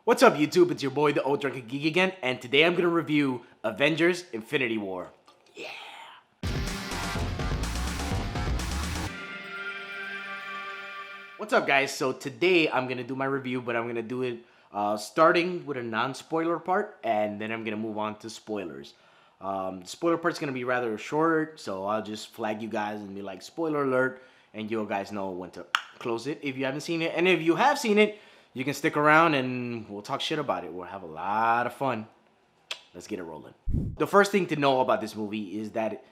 What's up, YouTube? It's your boy, the Ol Drunken Geek again, and today I'm gonna review Avengers: Infinity War. Yeah. What's up, guys? So today I'm gonna do my review, but I'm gonna do it starting with a non-spoiler part, and then I'm gonna move on to spoilers. The spoiler part's gonna be rather short, so I'll just flag you guys and be like, spoiler alert, and you guys know when to close it if you haven't seen it. And if you have seen it, you can stick around and we'll talk shit about it. We'll have a lot of fun. Let's get it rolling. The first thing to know about this movie is that it's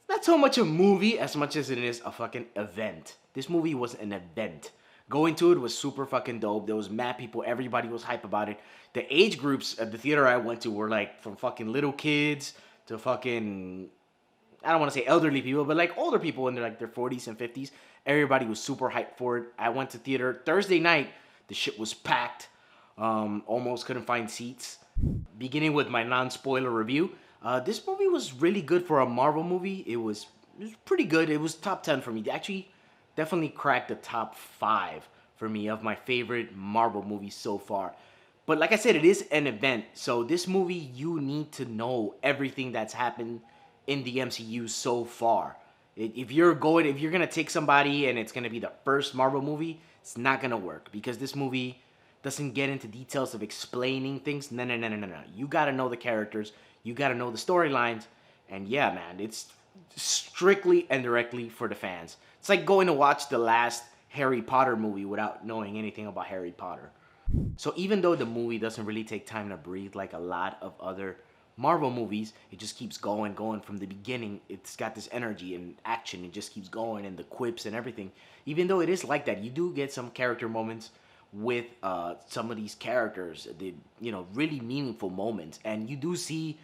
not so much a movie as much as it is a fucking event. This movie was an event. Going to it was super fucking dope. There was mad people. Everybody was hype about it. The age groups at the theater I went to were like from fucking little kids to fucking, I don't want to say elderly people, but like older people in their 40s and 50s. Everybody was super hyped for it. I went to theater Thursday night. The shit was packed. Almost couldn't find seats. Beginning with my non-spoiler review, this movie was really good for a Marvel movie. It was pretty good. It was top 10 for me. Actually, definitely cracked the top 5 for me of my favorite Marvel movies so far. But like I said, it is an event. So this movie, you need to know everything that's happened in the MCU so far. If you're gonna take somebody and it's gonna be the first Marvel movie, it's not gonna work because this movie doesn't get into details of explaining things. No. You gotta know the characters, you gotta know the storylines, and yeah, man, it's strictly and directly for the fans. It's like going to watch the last Harry Potter movie without knowing anything about Harry Potter. So even though the movie doesn't really take time to breathe like a lot of other Marvel movies, it just keeps going from the beginning. It's got this energy and action. It just keeps going, and the quips and everything. Even though it is like that, you do get some character moments with some of these characters. The really meaningful moments, and you do see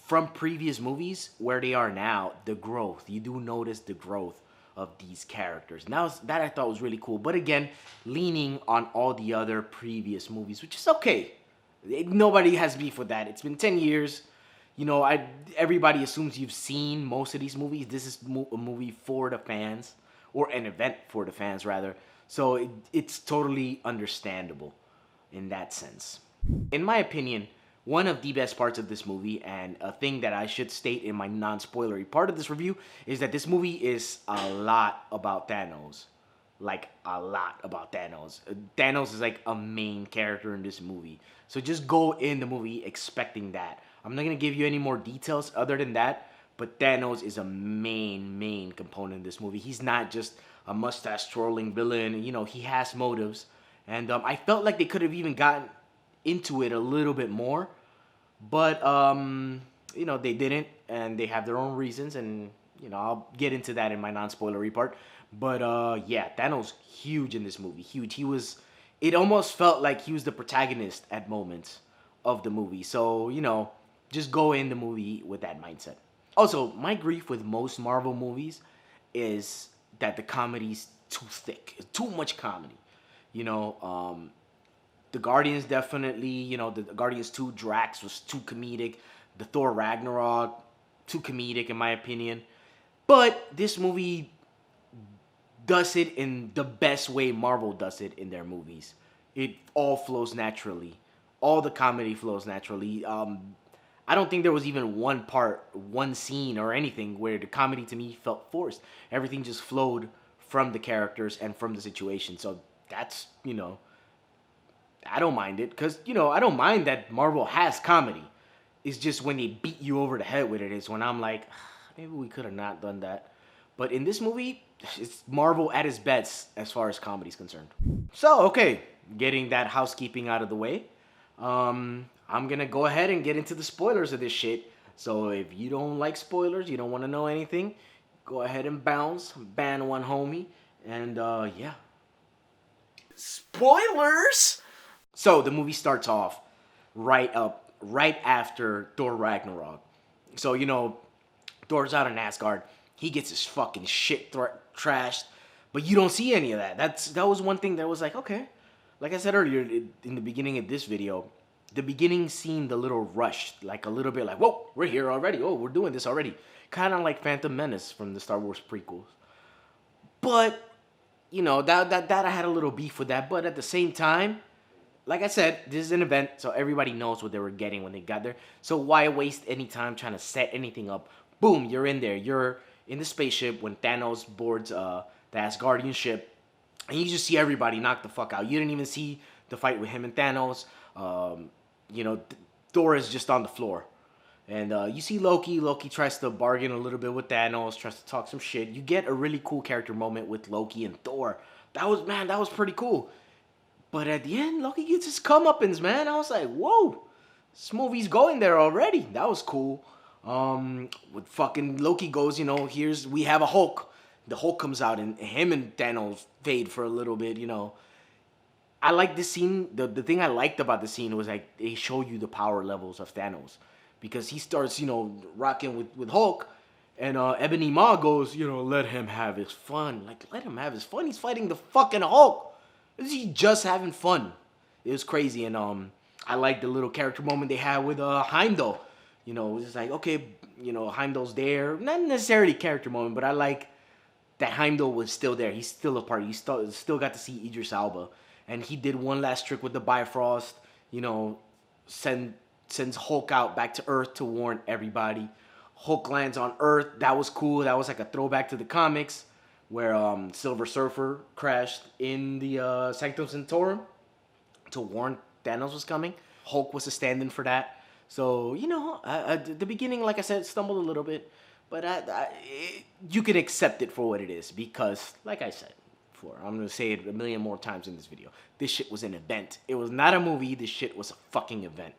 from previous movies where they are now the growth. You do notice the growth of these characters. Now that I thought was really cool, but again, leaning on all the other previous movies, which is okay. Nobody has beef with that. It's been 10 years. Everybody assumes you've seen most of these movies. This is a movie for the fans, or an event for the fans, rather. So it's totally understandable in that sense. In my opinion, one of the best parts of this movie, and a thing that I should state in my non-spoilery part of this review, is that this movie is a lot about Thanos. Like, a lot about Thanos. Thanos is like a main character in this movie. So just go in the movie expecting that. I'm not going to give you any more details other than that, but Thanos is a main component in this movie. He's not just a mustache-twirling villain. He has motives. And I felt like they could have even gotten into it a little bit more. But, they didn't, and they have their own reasons, and, I'll get into that in my non-spoilery part. But, yeah, Thanos, huge in this movie, huge. It almost felt like he was the protagonist at moments of the movie. So, just go in the movie with that mindset. Also, my grief with most Marvel movies is that the comedy's too thick. It's too much comedy. The Guardians definitely, the Guardians 2 Drax was too comedic. The Thor Ragnarok, too comedic in my opinion. But this movie does it in the best way Marvel does it in their movies. It all flows naturally. All the comedy flows naturally. I don't think there was even one scene or anything where the comedy to me felt forced. Everything just flowed from the characters and from the situation. So that's, I don't mind it. Because, I don't mind that Marvel has comedy. It's just when they beat you over the head with it is when I'm like, maybe we could have not done that. But in this movie, it's Marvel at its best as far as comedy is concerned. So, okay, getting that housekeeping out of the way, I'm going to go ahead and get into the spoilers of this shit. So if you don't like spoilers, you don't want to know anything, go ahead and bounce, ban one homie, and yeah. Spoilers! So the movie starts off right after Thor Ragnarok. So, Thor's out in Asgard. He gets his fucking shit trashed, but you don't see any of that. That was one thing that was like, okay. Like I said earlier in the beginning of this video, the beginning seemed a little rushed, like a little bit like, whoa, we're here already. Oh, we're doing this already. Kind of like Phantom Menace from the Star Wars prequels. But, that I had a little beef with that. But at the same time, like I said, this is an event, so everybody knows what they were getting when they got there. So why waste any time trying to set anything up? Boom, you're in there. You're in the spaceship when Thanos boards the Asgardian ship, and you just see everybody knock the fuck out. You didn't even see the fight with him and Thanos. You know, Thor is just on the floor. And you see Loki. Loki tries to bargain a little bit with Thanos, tries to talk some shit. You get a really cool character moment with Loki and Thor. That was pretty cool. But at the end, Loki gets his comeuppance, man. I was like, whoa, this movie's going there already. That was cool. With fucking Loki goes, you know, we have a Hulk. The Hulk comes out and him and Thanos fade for a little bit, you know. I like this scene. The thing I liked about the scene was like they show you the power levels of Thanos. Because he starts, you know, rocking with Hulk. And Ebony Maw goes, you know, let him have his fun. Like, let him have his fun. He's fighting the fucking Hulk. Is he just having fun? It was crazy. And I like the little character moment they had with Heimdall. You know, it's like, okay, you know, Heimdall's there. Not necessarily character moment, but I like that Heimdall was still there. He's still a part. You still got to see Idris Elba. And he did one last trick with the Bifrost. You know, sends Hulk out back to Earth to warn everybody. Hulk lands on Earth. That was cool. That was like a throwback to the comics where Silver Surfer crashed in the Sanctum Sanctorum to warn Thanos was coming. Hulk was a stand-in for that. So, you know, at the beginning, like I said, stumbled a little bit. But you can accept it for what it is because, like I said before, I'm going to say it a million more times in this video. This shit was an event. It was not a movie. This shit was a fucking event.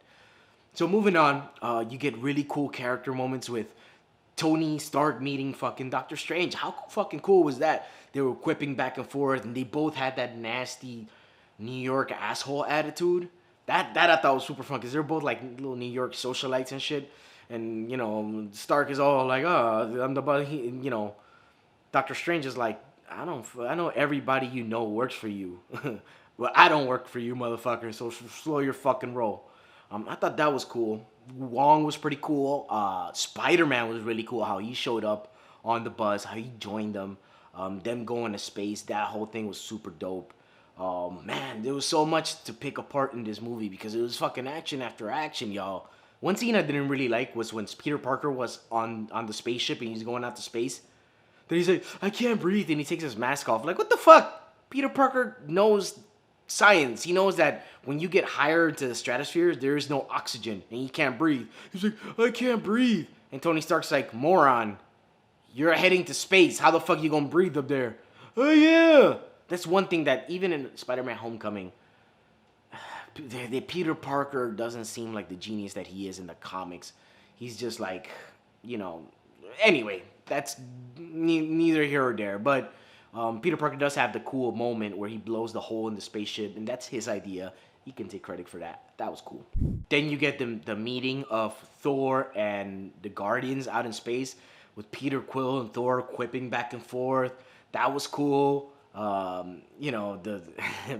So moving on, you get really cool character moments with Tony Stark meeting fucking Doctor Strange. How fucking cool was that? They were quipping back and forth, and they both had that nasty New York asshole attitude. That I thought was super fun, because they're both like little New York socialites and shit. And, you know, Stark is all like, oh, I'm the buddy. You know, Doctor Strange is like, I know everybody you know works for you. Well, I don't work for you, motherfucker, so slow your fucking roll. I thought that was cool. Wong was pretty cool. Spider-Man was really cool, how he showed up on the bus, how he joined them. Them going to space, that whole thing was super dope. Man, there was so much to pick apart in this movie because it was fucking action after action, y'all. One scene I didn't really like was when Peter Parker was on the spaceship and he's going out to space. Then he's like, I can't breathe, and he takes his mask off. Like, what the fuck? Peter Parker knows science. He knows that when you get higher into the stratosphere, there is no oxygen and you can't breathe. He's like, I can't breathe. And Tony Stark's like, moron, you're heading to space. How the fuck you gonna breathe up there? Oh yeah. That's one thing that even in Spider-Man Homecoming, the Peter Parker doesn't seem like the genius that he is in the comics. He's just like, you know, anyway, that's neither here or there. But Peter Parker does have the cool moment where he blows the hole in the spaceship, and that's his idea. He can take credit for that. That was cool. Then you get the meeting of Thor and the Guardians out in space with Peter Quill and Thor quipping back and forth. That was cool. You know, the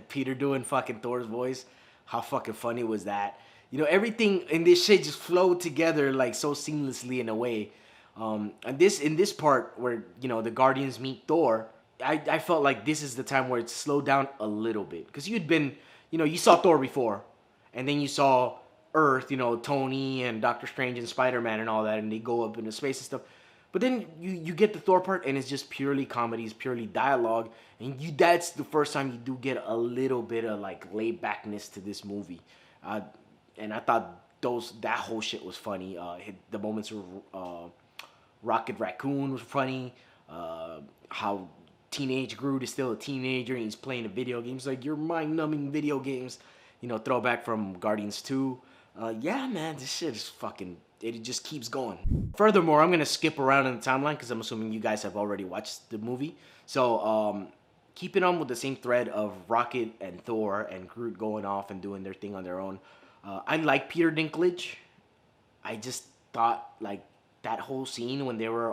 Peter doing fucking Thor's voice. How fucking funny was that? You know, everything in this shit just flowed together like so seamlessly in a way. And in this part where, you know, the Guardians meet Thor, I felt like this is the time where it slowed down a little bit. Because you'd been, you know, you saw Thor before. And then you saw Earth, you know, Tony and Doctor Strange and Spider-Man and all that. And they go up into space and stuff. But then you get the Thor part and it's just purely comedy. It's purely dialogue. And that's the first time you do get a little bit of like laid backness to this movie. And I thought that whole shit was funny. The moments were... Rocket Raccoon was funny. How teenage Groot is still a teenager and he's playing a video game. It's like, you're mind-numbing video games. You know, throwback from Guardians 2. Yeah, man, this shit is fucking... It just keeps going. Furthermore, I'm going to skip around in the timeline because I'm assuming you guys have already watched the movie. So, keeping on with the same thread of Rocket and Thor and Groot going off and doing their thing on their own. I like Peter Dinklage. I just thought, like, that whole scene when they were,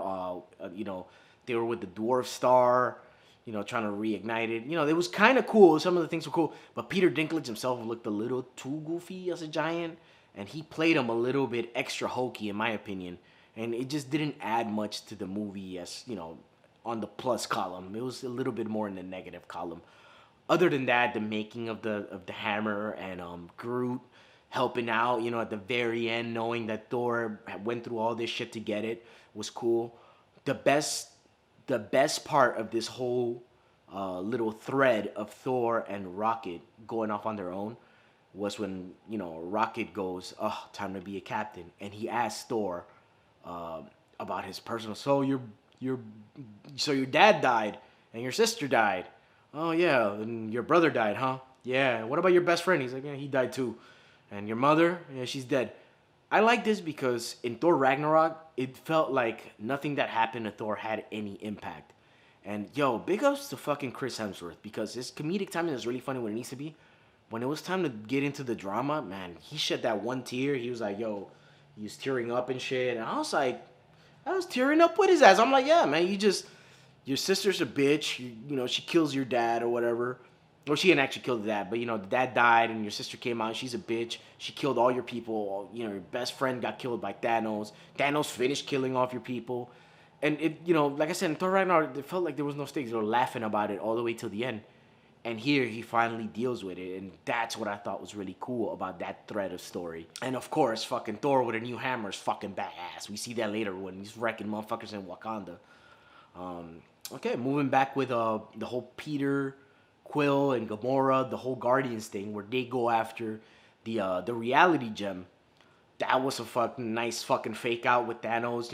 you know, they were with the Dwarf Star, you know, trying to reignite it. You know, it was kind of cool. Some of the things were cool. But Peter Dinklage himself looked a little too goofy as a giant. And he played him a little bit extra hokey, in my opinion. And it just didn't add much to the movie as, you know, on the plus column. It was a little bit more in the negative column. Other than that, the making of the hammer and Groot helping out, at the very end, knowing that Thor went through all this shit to get it was cool. The best the best part of this whole little thread of Thor and Rocket going off on their own was when Rocket goes, "Oh, time to be a captain," and he asks Thor about his personal. Your so your dad died and your sister died. Oh yeah, and your brother died, huh? Yeah. What about your best friend? He's like, yeah, he died too. And your mother? Yeah, she's dead. I like this because in Thor Ragnarok, it felt like nothing that happened to Thor had any impact. And yo, big ups to fucking Chris Hemsworth because his comedic timing is really funny when it needs to be. When it was time to get into the drama, man, he shed that one tear. He was like, yo, he was tearing up and shit. And I was tearing up with his ass. I'm like, yeah, man, your sister's a bitch. She kills your dad or whatever. Well, she didn't actually kill the dad, but the dad died and your sister came out and she's a bitch. She killed all your people. Your best friend got killed by Thanos. Thanos finished killing off your people. And like I said, in Thor Ragnarok, it felt like there was no stakes. They were laughing about it all the way till the end. And here he finally deals with it, and that's what I thought was really cool about that thread of story. And of course, fucking Thor with a new hammer is fucking badass. We see that later when he's wrecking motherfuckers in Wakanda. Okay, moving back with the whole Peter, Quill, and Gamora, the whole Guardians thing, where they go after the reality gem. That was a fucking nice fucking fake out with Thanos.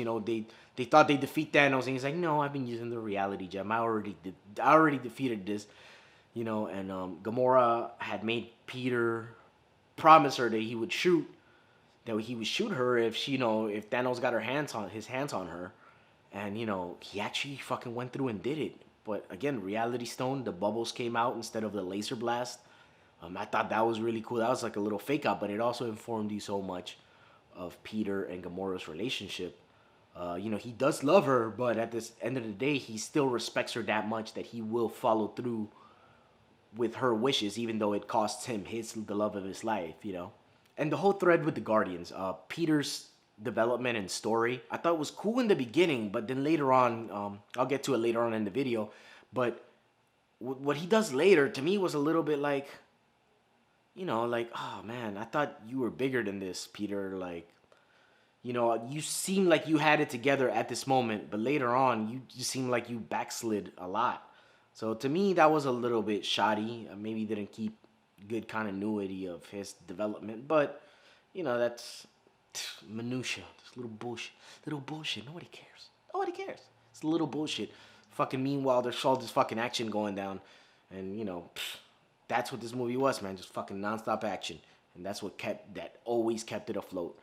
They thought they defeat Thanos, and he's like, no, I've been using the reality gem. I already defeated this. And Gamora had made Peter promise her that he would shoot her if if Thanos got his hands on her, and he actually fucking went through and did it. But again, Reality Stone, the bubbles came out instead of the laser blast. I thought that was really cool. That was like a little fake out, but it also informed you so much of Peter and Gamora's relationship. He does love her, but at this end of the day, he still respects her that much that he will follow through with her wishes, even though it costs him the love of his life, And the whole thread with the Guardians, Peter's development and story, I thought was cool in the beginning, but then later on, I'll get to it later on in the video, but what he does later, to me, was a little bit like, oh man, I thought you were bigger than this, Peter, you seem like you had it together at this moment, but later on, you seem like you backslid a lot. So to me, that was a little bit shoddy. Maybe didn't keep good continuity of his development, but that's minutia. It's little bullshit. Little bullshit. Nobody cares. Nobody cares. It's a little bullshit. Fucking meanwhile, there's all this fucking action going down, and that's what this movie was, man. Just fucking nonstop action, and that's what always kept it afloat.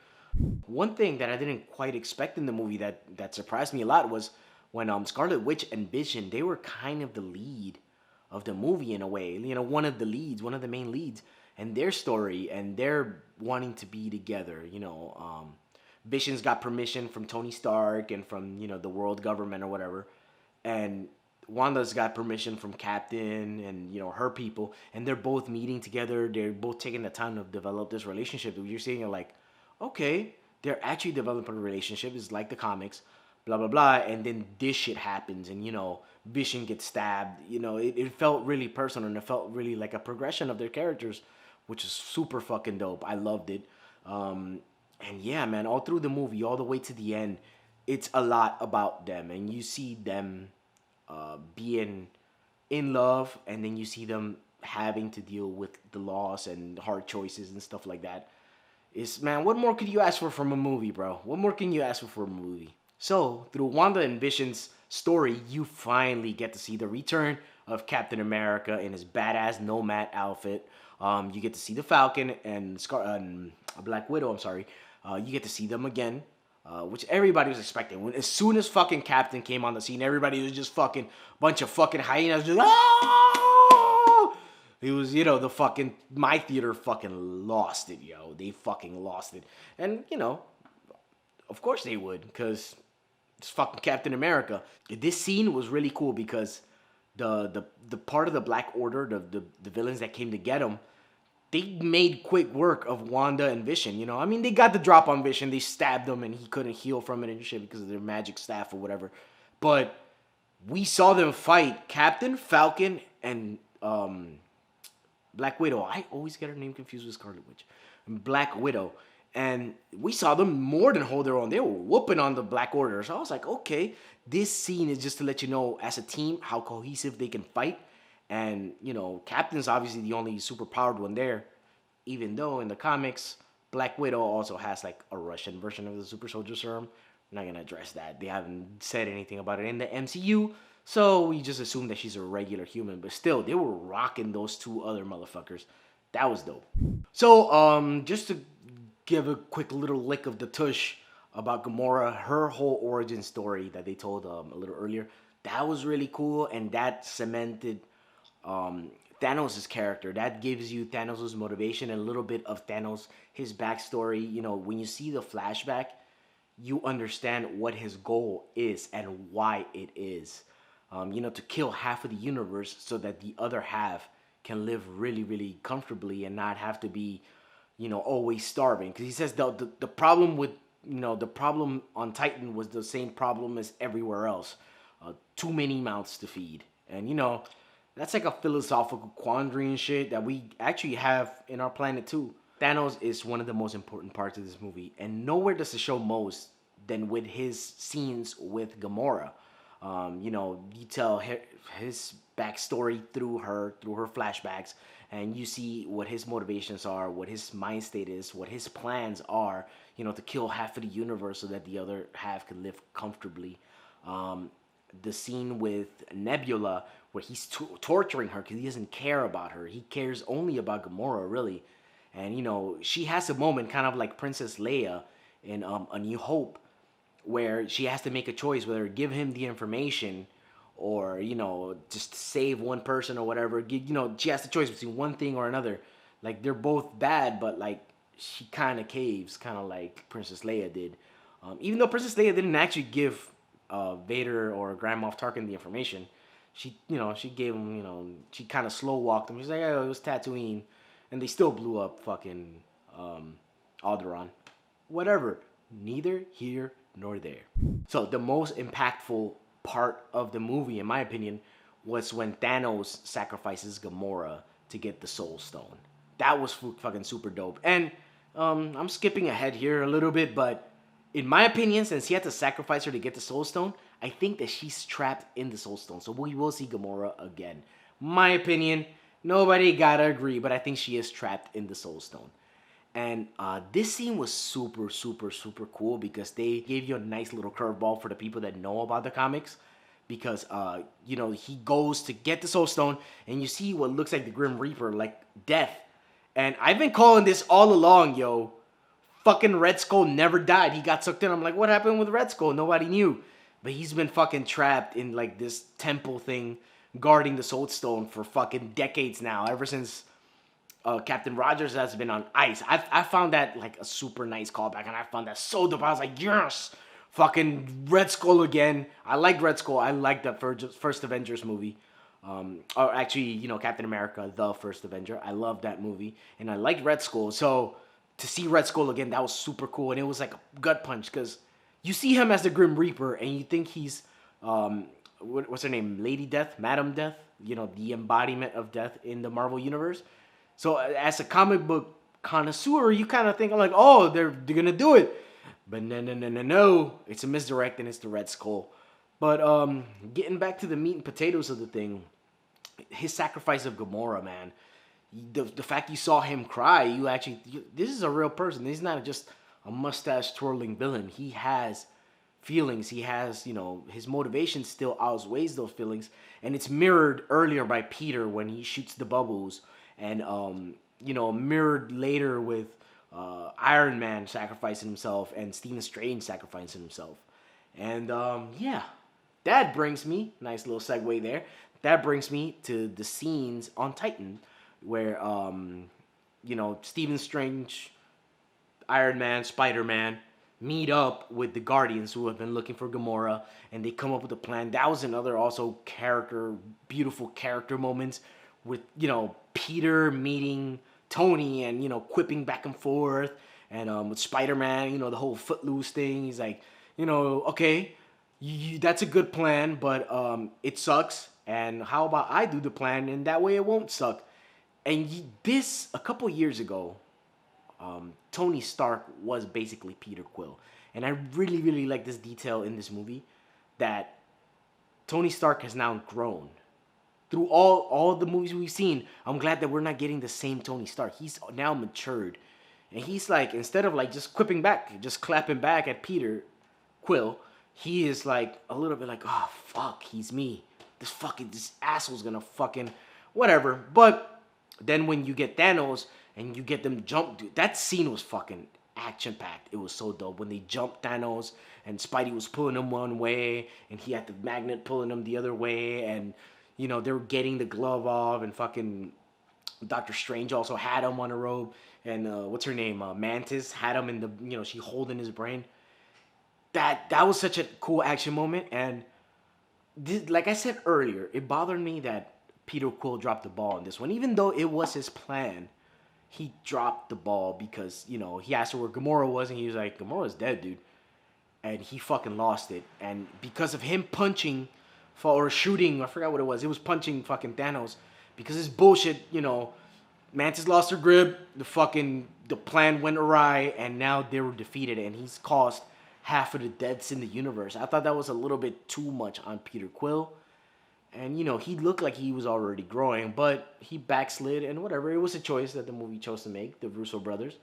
One thing that I didn't quite expect in the movie that surprised me a lot was when Scarlet Witch and Vision, they were kind of the lead of the movie in a way. One of the main leads, and their story, and they're wanting to be together. Vision's got permission from Tony Stark and from the world government or whatever, and Wanda's got permission from Captain and her people, and they're both meeting together. They're both taking the time to develop this relationship. You're seeing it like, okay, they're actually developing a relationship. It's like the comics. Blah blah blah, and then this shit happens, and Vision gets stabbed. It felt really personal, and it felt really like a progression of their characters, which is super fucking dope. I loved it, and yeah, man, all through the movie, all the way to the end, it's a lot about them, and you see them being in love, and then you see them having to deal with the loss and hard choices and stuff like that. Man, what more could you ask for from a movie, bro? What more can you ask for from a movie? So, through Wanda and Vision's story, you finally get to see the return of Captain America in his badass Nomad outfit. You get to see the Falcon and Black Widow, I'm sorry. You get to see them again, which everybody was expecting. As soon as fucking Captain came on the scene, everybody was just fucking bunch of fucking hyenas just, ah! It was, the fucking, my theater fucking lost it, yo. They fucking lost it. And, of course they would, because it's fucking Captain America. This scene was really cool because the part of the Black Order, the villains that came to get him, they made quick work of Wanda and Vision. They got the drop on Vision. They stabbed him and he couldn't heal from it and shit because of their magic staff or whatever. But we saw them fight Captain, Falcon, and Black Widow. I always get her name confused with Scarlet Witch. Black Widow. And we saw them more than hold their own. They were whooping on the Black Order. So I was like, okay, this scene is just to let you know, as a team, how cohesive they can fight. And, Captain's obviously the only superpowered one there. Even though in the comics, Black Widow also has like a Russian version of the super soldier serum. I'm not going to address that. They haven't said anything about it in the MCU. So we just assume that she's a regular human. But still, they were rocking those two other motherfuckers. That was dope. So, just to give a quick little lick of the tush about Gamora, her whole origin story that they told a little earlier, that was really cool, and that cemented Thanos' character. That gives you Thanos' motivation and a little bit of Thanos, his backstory. When you see the flashback, you understand what his goal is and why it is. To kill half of the universe so that the other half can live really, really comfortably and not have to be, always starving. Because he says the problem with, the problem on Titan was the same problem as everywhere else. Too many mouths to feed. And, that's like a philosophical quandary and shit that we actually have in our planet too. Thanos is one of the most important parts of this movie. And nowhere does it show most than with his scenes with Gamora. You tell his backstory through her flashbacks, and you see what his motivations are, what his mind state is, what his plans are, to kill half of the universe so that the other half could live comfortably. The scene with Nebula where he's torturing her because he doesn't care about her. He cares only about Gamora, really. And, she has a moment kind of like Princess Leia in A New Hope, where she has to make a choice whether to give him the information or, just save one person or whatever. She has the choice between one thing or another. Like, they're both bad, but, like, she kind of caves, kind of like Princess Leia did. Even though Princess Leia didn't actually give Vader or Grand Moff Tarkin the information, she gave him, she kind of slow-walked him. She's like, oh, it was Tatooine. And they still blew up fucking Alderaan. Whatever. Neither here nor there. So the most impactful part of the movie, in my opinion, was when Thanos sacrifices Gamora to get the Soul Stone. That was fucking super dope. And I'm skipping ahead here a little bit, but in my opinion, since he had to sacrifice her to get the Soul Stone, I think that she's trapped in the Soul Stone. So we will see Gamora again. My opinion, nobody gotta agree, but I think she is trapped in the Soul Stone. And this scene was super, super, super cool because they gave you a nice little curveball for the people that know about the comics. Because, he goes to get the Soul Stone and you see what looks like the Grim Reaper, like death. And I've been calling this all along, yo. Fucking Red Skull never died. He got sucked in. I'm like, what happened with Red Skull? Nobody knew. But he's been fucking trapped in, like, this temple thing guarding the Soul Stone for fucking decades now. Ever since Captain Rogers has been on ice. I found that, like, a super nice callback. And I found that so dope. I was like, yes! Fucking Red Skull again. I liked Red Skull. I liked that first Avengers movie. Or actually, Captain America, the first Avenger. I loved that movie. And I liked Red Skull. So to see Red Skull again, that was super cool. And it was like a gut punch. Because you see him as the Grim Reaper. And you think he's, what's her name? Lady Death? Madam Death? The embodiment of death in the Marvel Universe. So as a comic book connoisseur, you kind of think, like, oh, they're going to do it. But no. It's a misdirect and it's the Red Skull. But getting back to the meat and potatoes of the thing, his sacrifice of Gamora, man. The fact you saw him cry, this is a real person. He's not just a mustache twirling villain. He has feelings. He has, his motivation still outweighs those feelings. And it's mirrored earlier by Peter when he shoots the bubbles. And, mirrored later with Iron Man sacrificing himself and Stephen Strange sacrificing himself. And, that brings me, nice little segue there, that brings me to the scenes on Titan where, Stephen Strange, Iron Man, Spider-Man meet up with the Guardians who have been looking for Gamora, and they come up with a plan. That was another also beautiful character moments with, Peter meeting Tony and, quipping back and forth. And with Spider-Man, the whole Footloose thing. He's like, okay, that's a good plan, but it sucks. And how about I do the plan, and that way it won't suck. And this, a couple years ago, Tony Stark was basically Peter Quill. And I really, really like this detail in this movie that Tony Stark has now grown. Through all the movies we've seen, I'm glad that we're not getting the same Tony Stark. He's now matured. And he's like, instead of like just quipping back, just clapping back at Peter Quill, he is like a little bit like, oh fuck, he's me. This asshole's gonna fucking whatever. But then when you get Thanos and you get them jump, dude, that scene was fucking action packed. It was so dope when they jumped Thanos and Spidey was pulling him one way and he had the magnet pulling him the other way, and you know they were getting the glove off, and fucking Doctor Strange also had him on a robe, and what's her name, Mantis had him in the, you know, she holding his brain. That was such a cool action moment, and this, like I said earlier, it bothered me that Peter Quill dropped the ball in this one, even though it was his plan. He dropped the ball because, you know, he asked her where Gamora was, and he was like, Gamora's dead, dude. And he fucking lost it. And because of him punching, or shooting, I forgot what it was. It was punching fucking Thanos. Because his bullshit, you know, Mantis lost her grip, the plan went awry, and now they were defeated, and he's caused half of the deaths in the universe. I thought that was a little bit too much on Peter Quill. And, you know, he looked like he was already growing, but he backslid, and whatever. It was a choice that the movie chose to make, the Russo brothers.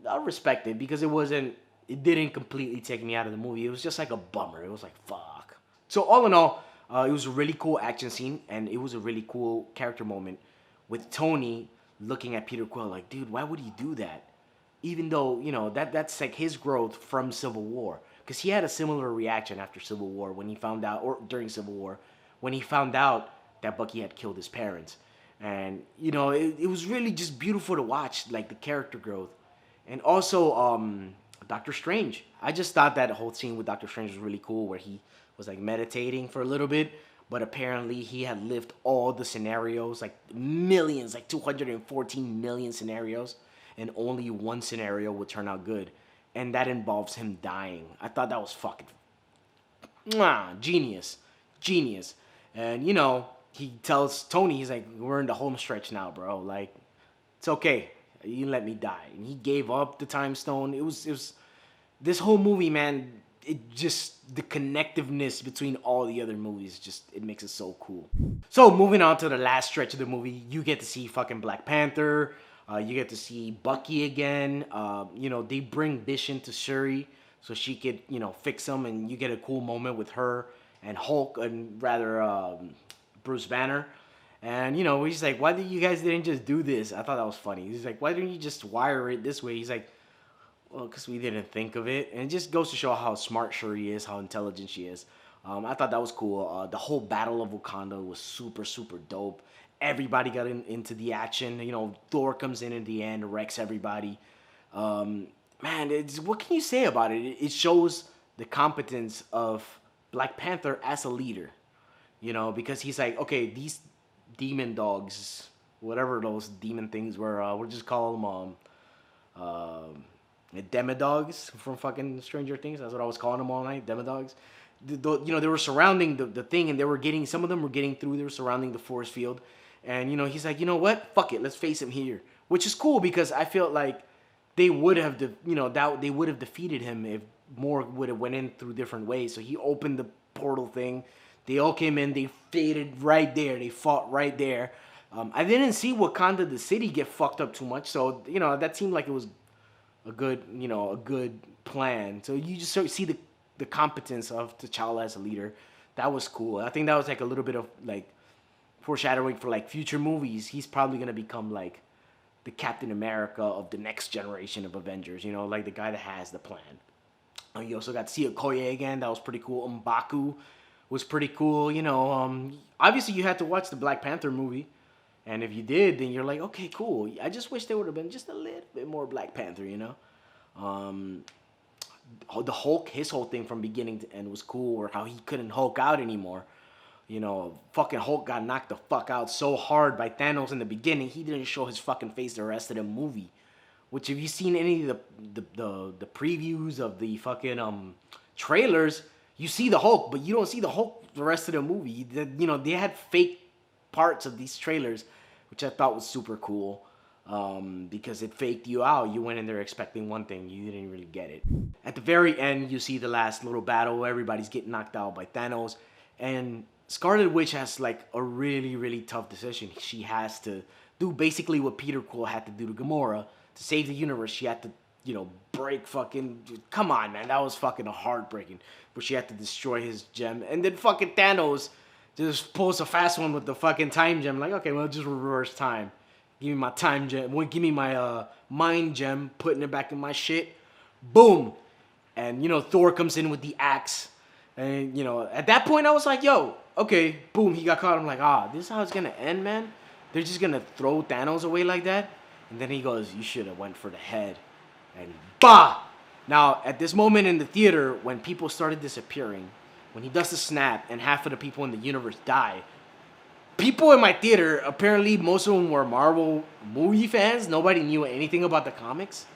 I'll respect it, because it didn't completely take me out of the movie. It was just like a bummer. It was like, fuck. So, all in all, it was a really cool action scene, and it was a really cool character moment with Tony looking at Peter Quill like, dude, why would he do that? Even though, you know, that's like his growth from Civil War. Because he had a similar reaction after Civil War when he found out, or during Civil War, when he found out that Bucky had killed his parents. And, you know, it was really just beautiful to watch, like, the character growth. And also, Doctor Strange. I just thought that whole scene with Doctor Strange was really cool, where he was, like, meditating for a little bit. But apparently he had lived all the scenarios, like millions, like 214 million scenarios. And only one scenario would turn out good. And that involves him dying. I thought that was fucking genius. Genius. And, you know, he tells Tony, he's like, we're in the home stretch now, bro. Like, it's okay. You let me die. And he gave up the time stone. It was this whole movie, man, it just, the connectiveness between all the other movies, just, it makes it so cool. So, moving on to the last stretch of the movie, you get to see fucking Black Panther. You get to see Bucky again. You know, they bring Vision to Shuri so she could, you know, fix him, and you get a cool moment with her and Hulk, and rather Bruce Banner. And, you know, he's like, why did you guys didn't just do this? I thought that was funny. He's like, why didn't you just wire it this way? He's like, well, because we didn't think of it. And it just goes to show how smart Shuri is, how intelligent she is. I thought that was cool. The whole Battle of Wakanda was super, super dope. Everybody got into the action. You know, Thor comes in the end, wrecks everybody. Man, what can you say about it? It shows the competence of Black Panther as a leader. You know, because he's like, okay, these demon dogs, whatever those demon things were, we'll just call them demodogs from fucking Stranger Things. That's what I was calling them all night, demodogs. You know, they were surrounding the thing, and they were getting, some of them were getting through. They were surrounding the force field. And, you know, he's like, you know what? Fuck it. Let's face him here. Which is cool, because I felt like they would have, they would have defeated him if more would have went in through different ways. So he opened the portal thing. They all came in. They faded right there. They fought right there. I didn't see Wakanda, the city, get fucked up too much. So, you know, that seemed like it was a good plan. So you just sort of see the competence of T'Challa as a leader. That was cool. I think that was like a little bit of like foreshadowing for like future movies. He's probably gonna become like the Captain America of the next generation of Avengers. You know, like the guy that has the plan. You also got to see Okoye again. That was pretty cool. M'Baku was pretty cool. You know, obviously you had to watch the Black Panther movie. And if you did, then you're like, okay, cool. I just wish there would have been just a little bit more Black Panther, you know? The Hulk, his whole thing from beginning to end was cool, or how he couldn't Hulk out anymore. You know, fucking Hulk got knocked the fuck out so hard by Thanos in the beginning, he didn't show his fucking face the rest of the movie. Which, if you've seen any of the previews of the fucking trailers, You see the Hulk, but you don't see the Hulk the rest of the movie. They had fake parts of these trailers, which I thought was super cool. Because it faked you out. You went in there expecting one thing, you didn't really get it. At the very end, you see the last little battle. Everybody's getting knocked out by Thanos, and Scarlet Witch has like a really, really tough decision. She has to do basically what Peter Quill had to do to Gamora to save the universe. She had to, break fucking. Come on, man, that was fucking heartbreaking. But she had to destroy his gem, and then fucking Thanos just pulls a fast one with the fucking time gem. Like, okay, well, just reverse time. Give me my time gem. Give me my mind gem. Putting it back in my shit. Boom. And, Thor comes in with the axe. And, at that point, I was like, yo, okay, boom, he got caught. I'm like, this is how it's going to end, man? They're just going to throw Thanos away like that? And then he goes, you should have went for the head. And bah! Now, at this moment in the theater, when people started disappearing, when he does the snap and half of the people in the universe die, people in my theater, apparently most of them were Marvel movie fans. Nobody knew anything about the comics.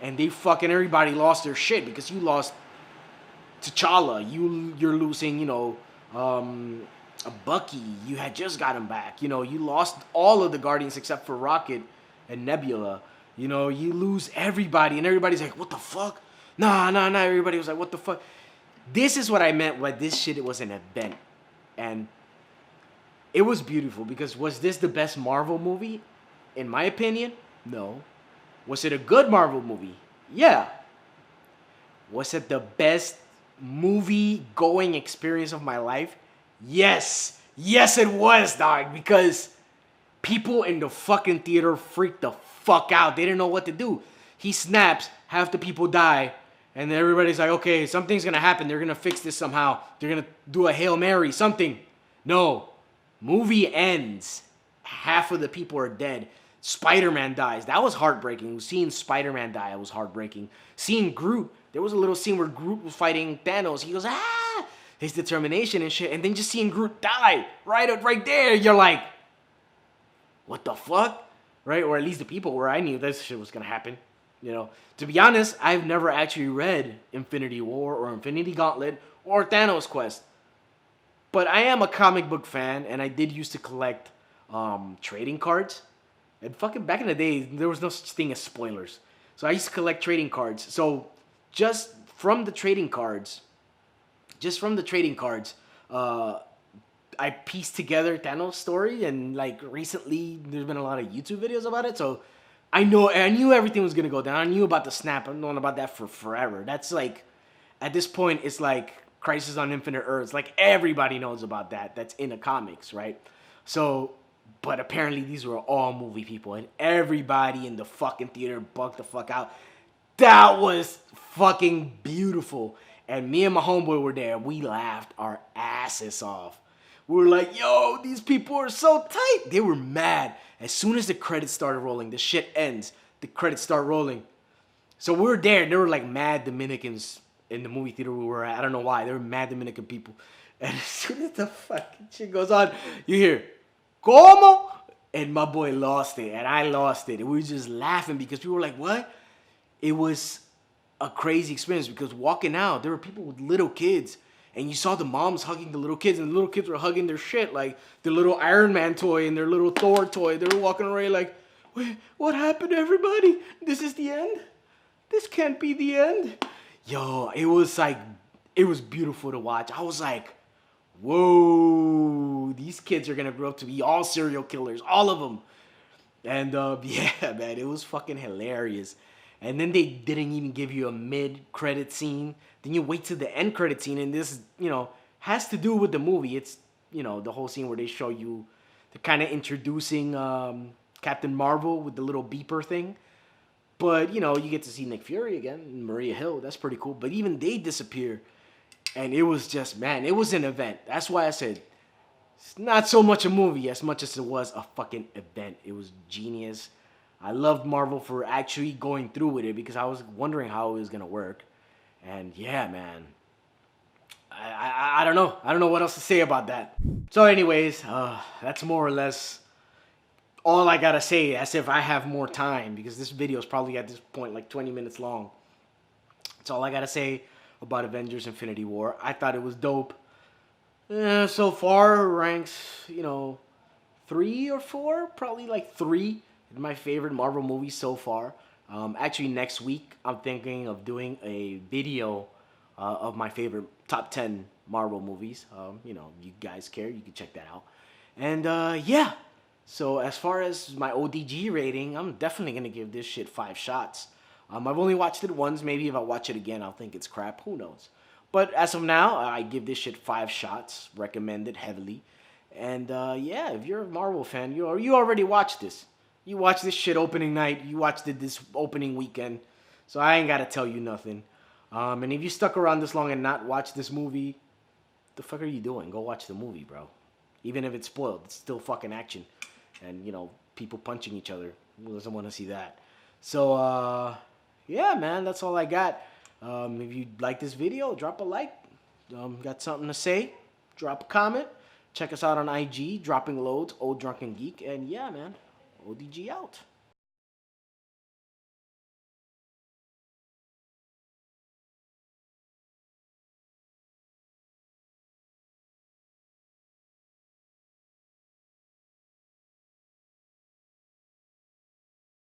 And everybody lost their shit because you lost T'Challa. You're losing, a Bucky. You had just got him back. You lost all of the Guardians except for Rocket and Nebula. You lose everybody. And everybody's like, what the fuck? Nah. Everybody was like, what the fuck? This is what I meant by this shit. It was an event. And it was beautiful because was this the best Marvel movie? In my opinion, no. Was it a good Marvel movie? Yeah. Was it the best movie-going experience of my life? Yes. Yes, it was, dog. Because people in the fucking theater freaked the fuck out. They didn't know what to do. He snaps, half the people die, and then everybody's like, okay, something's going to happen. They're going to fix this somehow. They're going to do a Hail Mary, something. No. Movie ends. Half of the people are dead. Spider-Man dies. That was heartbreaking. Seeing Spider-Man die was heartbreaking. Seeing Groot. There was a little scene where Groot was fighting Thanos. He goes, his determination and shit. And then just seeing Groot die right there. You're like, what the fuck? Right? Or at least the people where I knew this shit was going to happen. To be honest, I've never actually read Infinity War or Infinity Gauntlet or Thanos Quest. But I am a comic book fan, and I did used to collect trading cards. And fucking back in the day, there was no such thing as spoilers. So I used to collect trading cards. So just from the trading cards, I pieced together Thanos' story. And like recently, there's been a lot of YouTube videos about it. So I knew everything was gonna go down. I knew about the snap. I've known about that for forever. That's like, at this point, it's like Crisis on Infinite Earths. Like everybody knows about that. That's in the comics, right? So. But apparently these were all movie people, and everybody in the fucking theater bugged the fuck out. That was fucking beautiful. And me and my homeboy were there. We laughed our asses off. We were like, yo, these people are so tight. They were mad. As soon as the credits started rolling, the shit ends. The credits start rolling. So we were there, and there were like mad Dominicans in the movie theater we were at. I don't know why. They were mad Dominican people. And as soon as the fucking shit goes on, you hear, ¿Cómo? And my boy lost it, and I lost it. And we were just laughing because we were like, what? It was a crazy experience because walking out, there were people with little kids, and you saw the moms hugging the little kids, and the little kids were hugging their shit, like their little Iron Man toy and their little Thor toy. They were walking around like, wait, what happened, everybody? This is the end? This can't be the end. Yo, it was beautiful to watch. I was like, whoa, these kids are going to grow up to be all serial killers, all of them. And yeah, man, it was fucking hilarious. And then they didn't even give you a mid-credit scene. Then you wait to the end credit scene, and this, has to do with the movie. It's, the whole scene where they show you, they're kind of introducing Captain Marvel with the little beeper thing. But, you get to see Nick Fury again, and Maria Hill. That's pretty cool. But even they disappear. And it was just, man, it was an event. That's why I said it's not so much a movie as much as it was a fucking event. It was genius. I loved Marvel for actually going through with it because I was wondering how it was going to work. And yeah, man, I don't know. I don't know what else to say about that. So anyways, that's more or less all I got to say, as if I have more time, because this video is probably at this point like 20 minutes long. That's all I got to say. about Avengers Infinity War. I thought it was dope. So far, ranks, 3 or 4, probably like 3 in my favorite Marvel movies so far. Actually, next week, I'm thinking of doing a video of my favorite top 10 Marvel movies. You guys care, you can check that out. And yeah, so as far as my ODG rating, I'm definitely gonna give this shit 5 shots. I've only watched it once. Maybe if I watch it again, I'll think it's crap. Who knows? But as of now, I give this shit 5 shots. Recommend it heavily. And yeah, if you're a Marvel fan, you already watched this. You watched this shit opening night. You watched it this opening weekend. So I ain't gotta tell you nothing. And if you stuck around this long and not watched this movie, the fuck are you doing? Go watch the movie, bro. Even if it's spoiled, it's still fucking action. And, people punching each other. Who doesn't want to see that? So, yeah, man, that's all I got. If you like this video, drop a like. Got something to say? Drop a comment. Check us out on IG, Dropping Loads, Ol Drunken Geek. And yeah, man, ODG out.